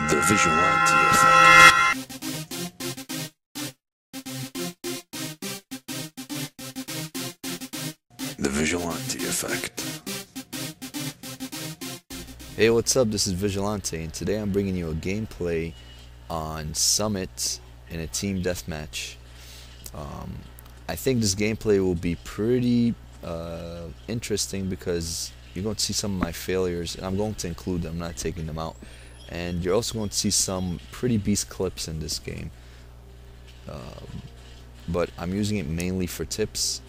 The Visualante effect. The Visualante effect. Hey, what's up? This is Visualante, and today I'm bringing you a gameplay on Summit in a team deathmatch. I think this gameplay will be pretty interesting because you're going to see some of my failures, and I'm going to include them, I'm not taking them out. And you're also going to see some pretty beast clips in this game. But I'm using it mainly for tips.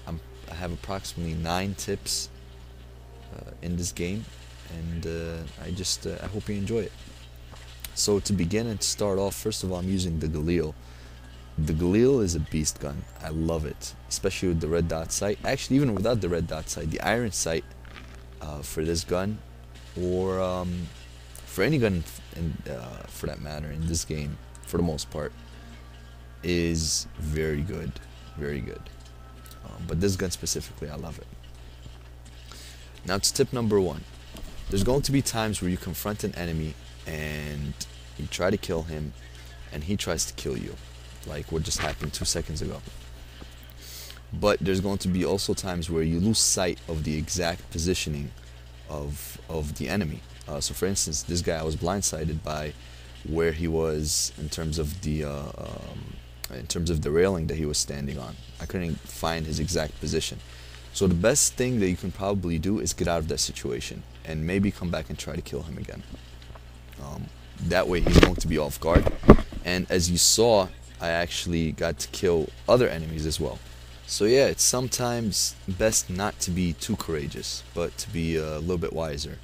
I have approximately 9 tips in this game, and I hope you enjoy it. So to begin and to start off, first of all, I'm using the Galil. The Galil is a beast gun. I love it, especially with the red dot sight. Actually, even without the red dot sight, the iron sight for this gun, or for any gun for that matter in this game, for the most part, is very good, very good. But this gun specifically, I love it. Now to tip number 1. There's going to be times where you confront an enemy and you try to kill him and he tries to kill you, like what just happened 2 seconds ago. But there's going to be also times where you lose sight of the exact positioning of the enemy. So for instance, this guy, I was blindsided by where he was in terms of the railing that he was standing on. I couldn't find his exact position. So the best thing that you can probably do is get out of that situation and maybe come back and try to kill him again. That way he's going to be off guard. And as you saw, I actually got to kill other enemies as well. So yeah, it's sometimes best not to be too courageous, but to be a little bit wiser.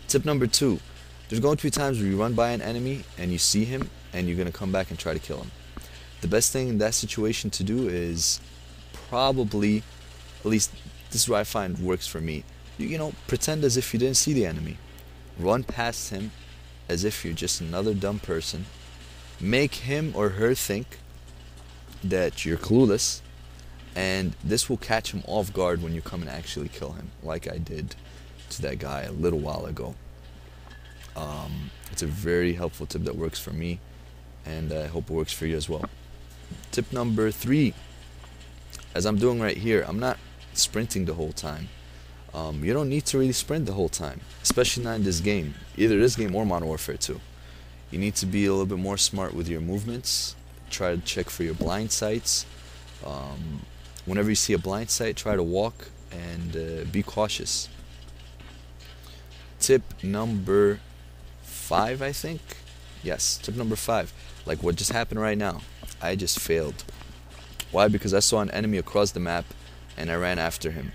Tip number 2. There's going to be times where you run by an enemy and you see him and you're going to come back and try to kill him. The best thing in that situation to do is probably, at least this is what I find works for me, you know, pretend as if you didn't see the enemy. Run past him as if you're just another dumb person. Make him or her think that you're clueless, and this will catch him off guard when you come and actually kill him, like I did to that guy a little while ago. It's a very helpful tip that works for me, and I hope it works for you as well. Tip number 3, as I'm doing right here, I'm not sprinting the whole time. You don't need to really sprint the whole time, especially not in this game, either this game or Modern Warfare 2. You need to be a little bit more smart with your movements. Try to check for your blind sights. Whenever you see a blind sight, try to walk and be cautious. Tip number 5, I think. Yes, tip number 5. Like what just happened right now. I just failed. Why? Because I saw an enemy across the map and I ran after him,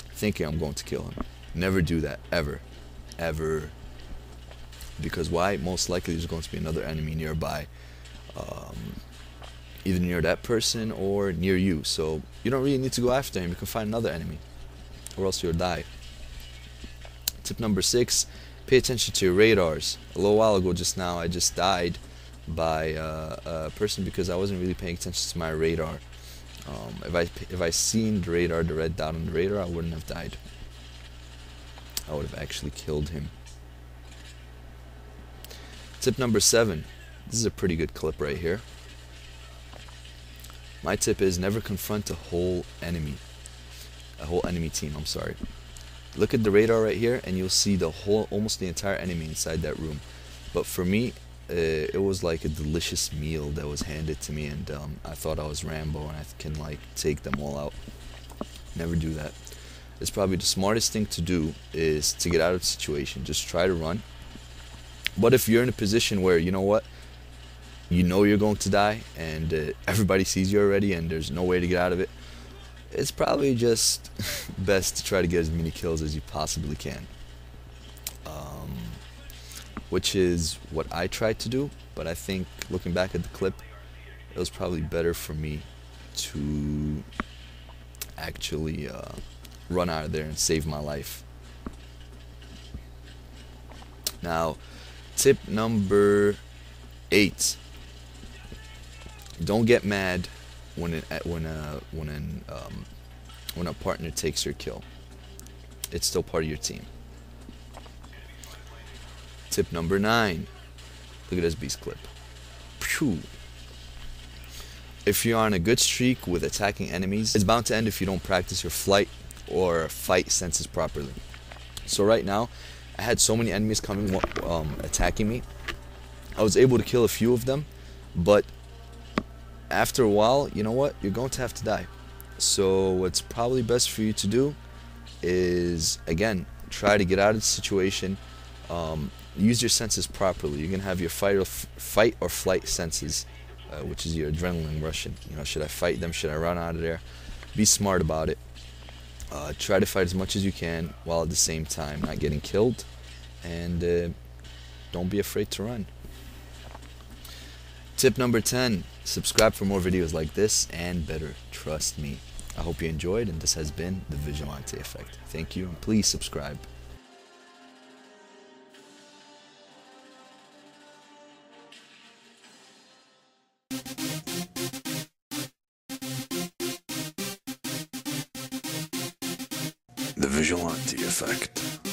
thinking I'm going to kill him. Never do that, ever. Ever. Because why? Most likely there's going to be another enemy nearby. Either near that person or near you. So you don't really need to go after him. You can find another enemy, or else you'll die. Tip number 6, pay attention to your radars. A little while ago just now I just died by a person because I wasn't really paying attention to my radar. If I seen the radar, the red dot on the radar, I wouldn't have died. I would have actually killed him. Tip number 7. This is a pretty good clip right here. My tip is never confront a whole enemy team, I'm sorry. Look at the radar right here and you'll see almost the entire enemy inside that room. But for me, it was like a delicious meal that was handed to me, and I thought I was Rambo and I can like take them all out. Never do that. It's probably the smartest thing to do is to get out of the situation. Just try to run. But if you're in a position where, you know what, you know you're going to die and everybody sees you already and there's no way to get out of it, it's probably just best to try to get as many kills as you possibly can. Which is what I tried to do, but I think looking back at the clip, it was probably better for me to actually run out of there and save my life. Now, tip number 8. Don't get mad when a partner takes your kill. It's still part of your team. Tip number 9. Look at this beast clip. Phew. If you're on a good streak with attacking enemies, it's bound to end if you don't practice your flight or fight senses properly. So right now, I had so many enemies coming, attacking me. I was able to kill a few of them, but after a while, you know what? You're going to have to die. So what's probably best for you to do is, again, try to get out of the situation. Use your senses properly. You're gonna have your fight or flight senses, which is your adrenaline rushing. You know, should I fight them? Should I run out of there? Be smart about it. Try to fight as much as you can while at the same time not getting killed, and don't be afraid to run. Tip number 10. Subscribe for more videos like this and better. Trust me. I hope you enjoyed, and this has been the Visualante Effect. Thank you, and please subscribe. The Visualante Effect.